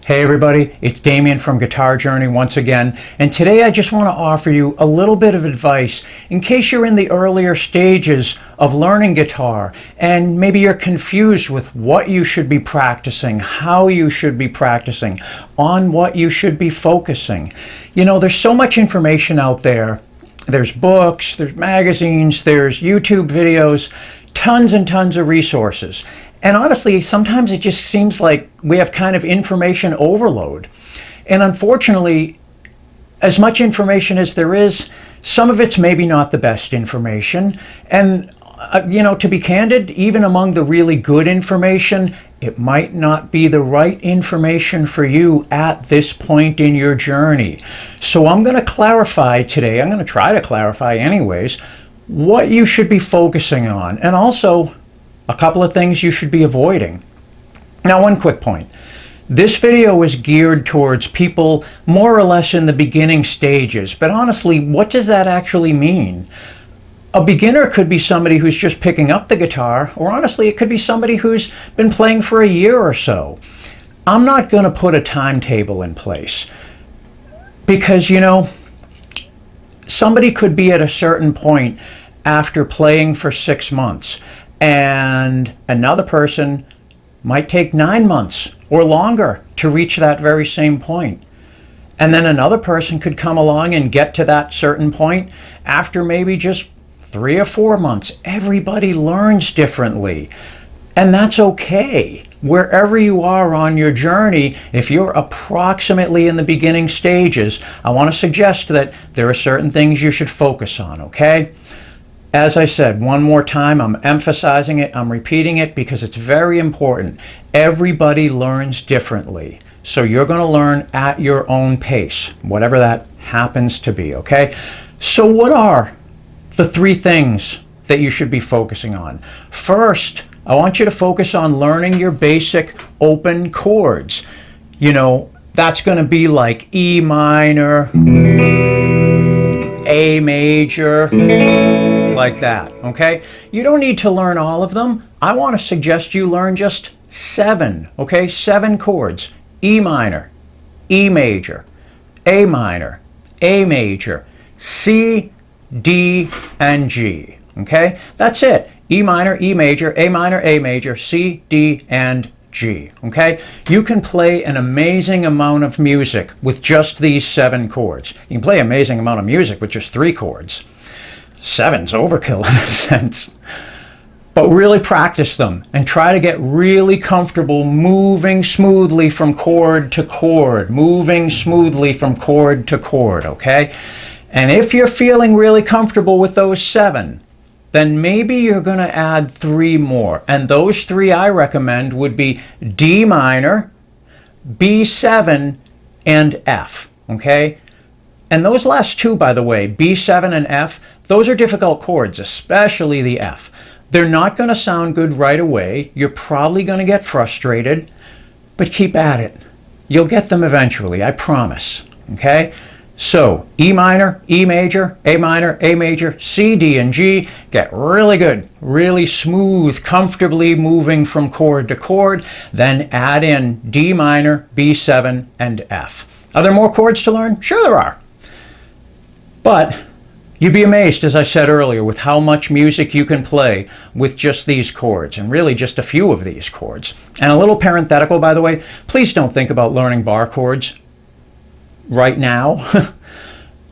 Hey everybody, it's Damian from Guitar Journey once again, and today I just want to offer you a little bit of advice in case you're in the earlier stages of learning guitar and maybe you're confused with what you should be practicing, how you should be practicing, on what you should be focusing. You know, there's so much information out there. There's books, there's magazines, there's YouTube videos, tons and tons of resources. And honestly, sometimes it just seems like we have kind of information overload. And unfortunately, as much information as there is, some of it's maybe not the best information. And, you know, to be candid, even among the really good information, it might not be the right information for you at this point in your journey. So I'm going to clarify today, I'm going to try to clarify anyways, what you should be focusing on, and also a couple of things you should be avoiding. Now, one quick point. This video is geared towards people more or less in the beginning stages, but honestly, what does that actually mean? A beginner could be somebody who's just picking up the guitar, or honestly, it could be somebody who's been playing for a year or so. I'm not going to put a timetable in place because, you know, somebody could be at a certain point after playing for 6 months, and another person might take 9 months or longer to reach that very same point. And then another person could come along and get to that certain point after maybe just 3 or 4 months. Everybody learns differently, and that's okay. Wherever you are on your journey, if you're approximately in the beginning stages, I want to suggest that there are certain things you should focus on, okay? As I said, one more time, I'm emphasizing it, I'm repeating it because it's very important. Everybody learns differently. So you're going to learn at your own pace, whatever that happens to be, okay? So what are the 3 things that you should be focusing on? First, I want you to focus on learning your basic open chords. You know, that's going to be like E minor, A major, like that, okay? You don't need to learn all of them. I want to suggest you learn just 7, okay? 7 chords. E minor, E major, A minor, A major, C, D, and G, okay? That's it. E minor, E major, A minor, A major, C, D, and G, okay? You can play an amazing amount of music with just these 7 chords. You can play an amazing amount of music with just 3 chords. 7's overkill in a sense. But really practice them and try to get really comfortable moving smoothly from chord to chord, moving smoothly from chord to chord, okay? And if you're feeling really comfortable with those 7, then maybe you're going to add 3 more. And those 3 I recommend would be D minor, B7, and F, okay? And those last 2, by the way, B7 and F, those are difficult chords, especially the F. They're not going to sound good right away. You're probably going to get frustrated, but keep at it. You'll get them eventually, I promise, okay? So, E minor, E major, A minor, A major, C, D, and G. Get really good, really smooth, comfortably moving from chord to chord. Then add in D minor, B7, and F. Are there more chords to learn? Sure there are. But you'd be amazed, as I said earlier, with how much music you can play with just these chords, and really just a few of these chords. And a little parenthetical, by the way, please don't think about learning bar chords right now.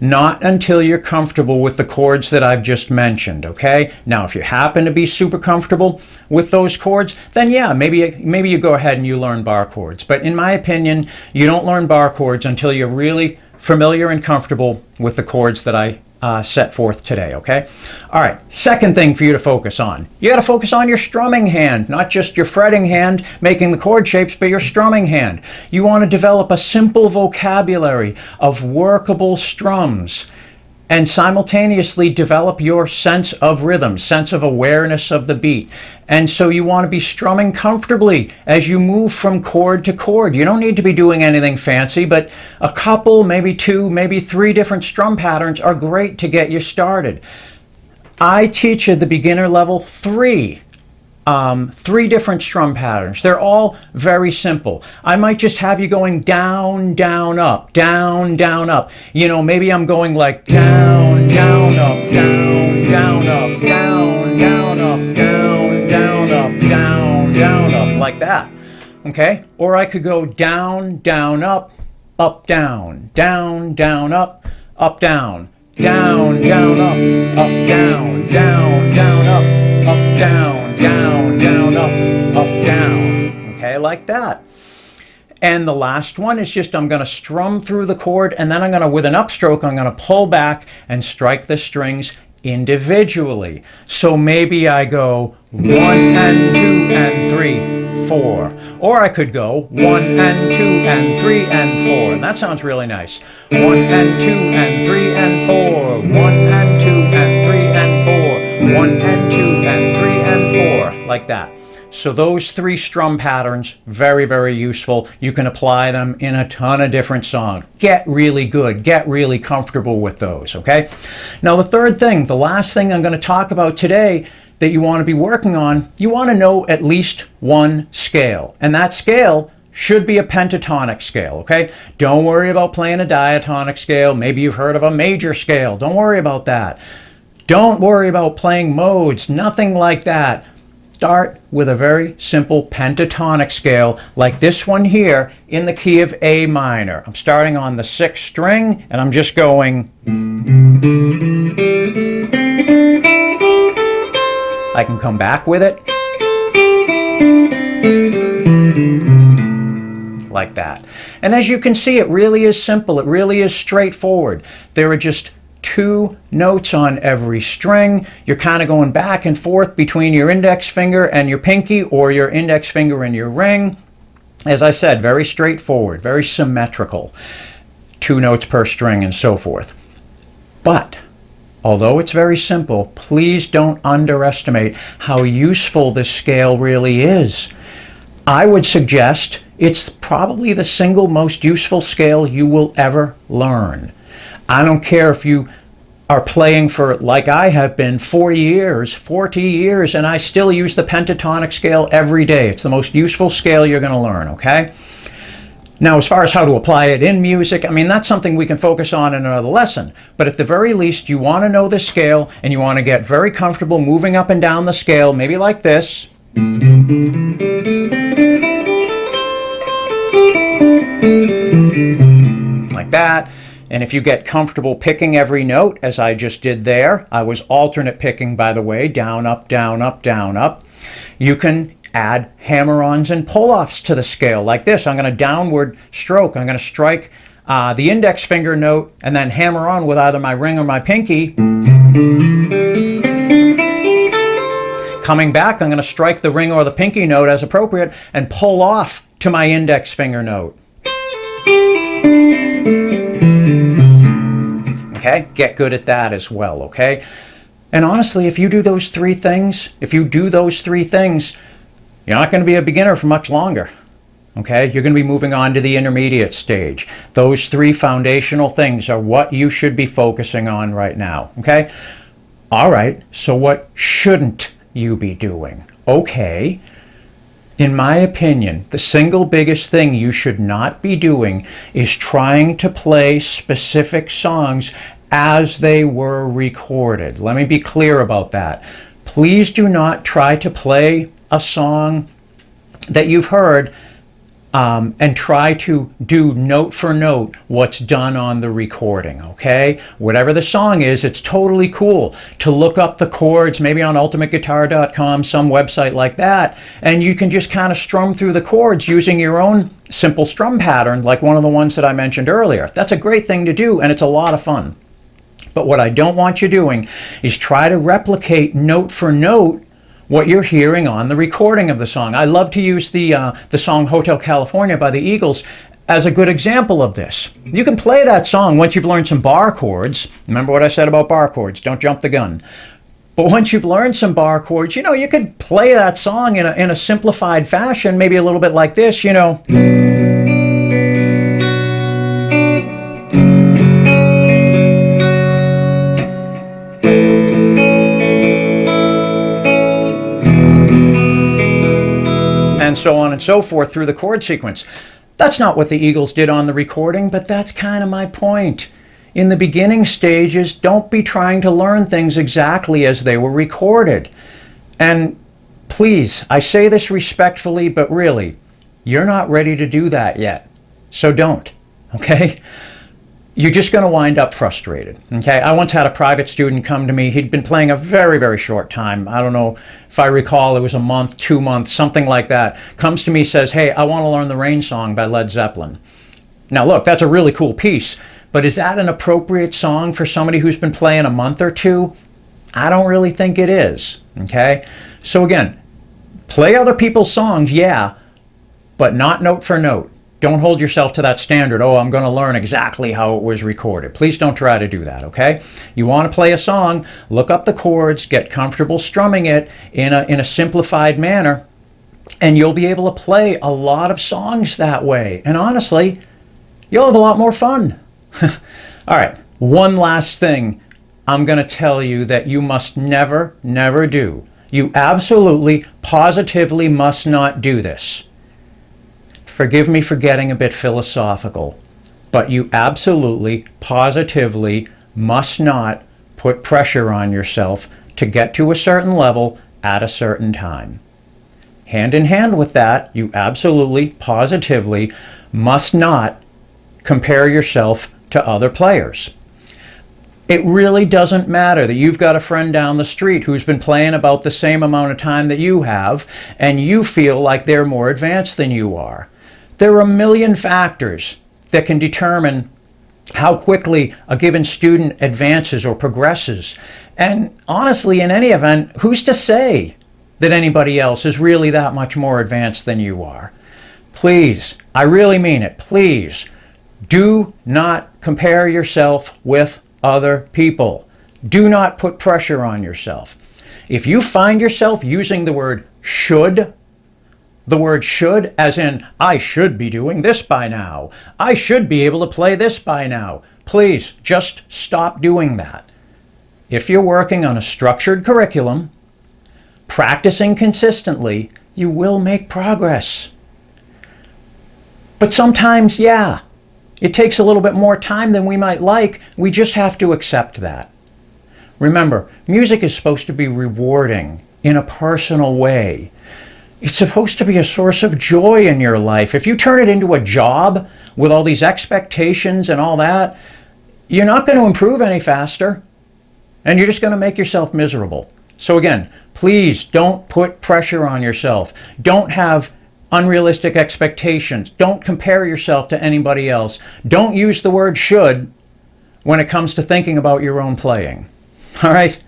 Not until you're comfortable with the chords that I've just mentioned, okay? Now, if you happen to be super comfortable with those chords, then yeah, maybe you go ahead and you learn bar chords. But in my opinion, you don't learn bar chords until you're really familiar and comfortable with the chords that I set forth today, okay? All right, second thing for you to focus on. You got to focus on your strumming hand, not just your fretting hand making the chord shapes, but your strumming hand. You want to develop a simple vocabulary of workable strums and simultaneously develop your sense of rhythm, sense of awareness of the beat. And so you want to be strumming comfortably as you move from chord to chord. You don't need to be doing anything fancy, but a couple, maybe 2, maybe 3 different strum patterns are great to get you started. I teach at the beginner level 3 3 different strum patterns. They're all very simple. I might just have you going down, down, up, down, down, up. You know, maybe I'm going like down, down, up, down, down, up, down, down, up, down, down, up, down, down, up, like that. Okay? Or I could go down, down, up, down, down, down, up, down, down, down, up, down, down, down, up, down, down, down, up, down. Okay, like that. And the last one is just I'm going to strum through the chord, and then I'm going to, with an upstroke, I'm going to pull back and strike the strings individually. So maybe I go 1 and 2 and 3, 4. Or I could go 1 and 2 and 3 and 4. And that sounds really nice. 1 and 2 and 3 and 4. 1 and 2 and 3 and 4. 1 and 2 and 3 and 4. Like that. So those 3 strum patterns, very, very useful. You can apply them in a ton of different songs. Get really good. Get really comfortable with those, okay? Now the third thing, the last thing I'm going to talk about today that you want to be working on, you want to know at least one scale. And that scale should be a pentatonic scale, okay? Don't worry about playing a diatonic scale. Maybe you've heard of a major scale. Don't worry about that. Don't worry about playing modes. Nothing like that. Start with a very simple pentatonic scale like this one here in the key of A minor. I'm starting on the 6th string and I'm just going. I can come back with it like that. And as you can see, it really is simple. It really is straightforward. There are just 2 notes on every string. You're kind of going back and forth between your index finger and your pinky, or your index finger and your ring. As I said, very straightforward, very symmetrical. 2 notes per string and so forth. But although it's very simple, please don't underestimate how useful this scale really is. I would suggest it's probably the single most useful scale you will ever learn. I don't care if you are playing for, like I have been, 40 years, and I still use the pentatonic scale every day. It's the most useful scale you're going to learn, okay? Now, as far as how to apply it in music, I mean, that's something we can focus on in another lesson. But at the very least, you want to know the scale, and you want to get very comfortable moving up and down the scale, maybe like this. Like that. And if you get comfortable picking every note, as I just did there, I was alternate picking, by the way, down, up, down, up, down, up. You can add hammer-ons and pull-offs to the scale like this. I'm going to downward stroke. I'm going to strike the index finger note and then hammer on with either my ring or my pinky. Coming back, I'm going to strike the ring or the pinky note as appropriate and pull off to my index finger note. Okay, get good at that as well, okay? And honestly, if you do those 3 things, you're not going to be a beginner for much longer, okay? You're going to be moving on to the intermediate stage. Those 3 foundational things are what you should be focusing on right now, okay? All right, so what shouldn't you be doing? Okay. In my opinion, the single biggest thing you should not be doing is trying to play specific songs as they were recorded. Let me be clear about that. Please do not try to play a song that you've heard and try to do note for note what's done on the recording, okay? Whatever the song is, it's totally cool to look up the chords, maybe on ultimateguitar.com, some website like that, and you can just kind of strum through the chords using your own simple strum pattern, like one of the ones that I mentioned earlier. That's a great thing to do, and it's a lot of fun. But what I don't want you doing is try to replicate note for note what you're hearing on the recording of the song. I love to use the song Hotel California by the Eagles as a good example of this. You can play that song once you've learned some bar chords. Remember what I said about bar chords, don't jump the gun. But once you've learned some bar chords, you know, you could play that song in a simplified fashion, maybe a little bit like this, you know. and so on and so forth through the chord sequence. That's not what the Eagles did on the recording, but that's kind of my point. In the beginning stages, don't be trying to learn things exactly as they were recorded. And please, I say this respectfully, but really, you're not ready to do that yet. So don't, okay? You're just going to wind up frustrated, okay? I once had a private student come to me. He'd been playing a very, very short time. I don't know if I recall, it was a month, 2 months, something like that. Comes to me, says, hey, I want to learn the Rain Song by Led Zeppelin. Now look, that's a really cool piece, but is that an appropriate song for somebody who's been playing a month or two? I don't really think it is, okay? So again, play other people's songs, yeah, but not note for note. Don't hold yourself to that standard. Oh, I'm going to learn exactly how it was recorded. Please don't try to do that, okay? You want to play a song, look up the chords, get comfortable strumming it in a simplified manner, and you'll be able to play a lot of songs that way. And honestly, you'll have a lot more fun. All right, one last thing I'm going to tell you that you must never, never do. You absolutely, positively must not do this. Forgive me for getting a bit philosophical, but you absolutely, positively must not put pressure on yourself to get to a certain level at a certain time. Hand in hand with that, you absolutely, positively must not compare yourself to other players. It really doesn't matter that you've got a friend down the street who's been playing about the same amount of time that you have, and you feel like they're more advanced than you are. There are a million factors that can determine how quickly a given student advances or progresses. And honestly, in any event, who's to say that anybody else is really that much more advanced than you are? Please, I really mean it, please, do not compare yourself with other people. Do not put pressure on yourself. If you find yourself using the word should as in, I should be doing this by now, I should be able to play this by now, please just stop doing that. If you're working on a structured curriculum, practicing consistently, you will make progress. But sometimes, yeah, it takes a little bit more time than we might like. We just have to accept that. Remember, music is supposed to be rewarding in a personal way. It's supposed to be a source of joy in your life. If you turn it into a job with all these expectations and all that, you're not going to improve any faster, and you're just going to make yourself miserable. So again, please don't put pressure on yourself. Don't have unrealistic expectations. Don't compare yourself to anybody else. Don't use the word should when it comes to thinking about your own playing. All right?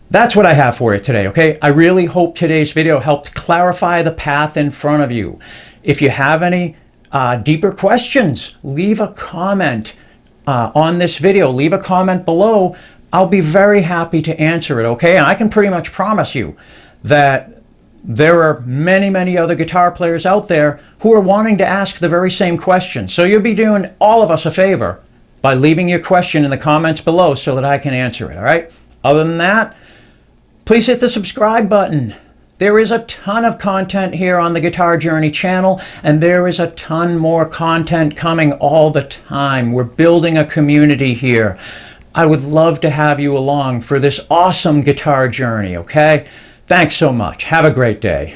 That's what I have for you today, okay? I really hope today's video helped clarify the path in front of you. If you have any deeper questions, leave a comment on this video. Leave a comment below. I'll be very happy to answer it, okay? And I can pretty much promise you that there are many, many other guitar players out there who are wanting to ask the very same question. So you'll be doing all of us a favor by leaving your question in the comments below so that I can answer it, all right? Other than that, please hit the subscribe button. There is a ton of content here on the Guitar Journey channel, and there is a ton more content coming all the time. We're building a community here. I would love to have you along for this awesome guitar journey, okay? Thanks so much. Have a great day.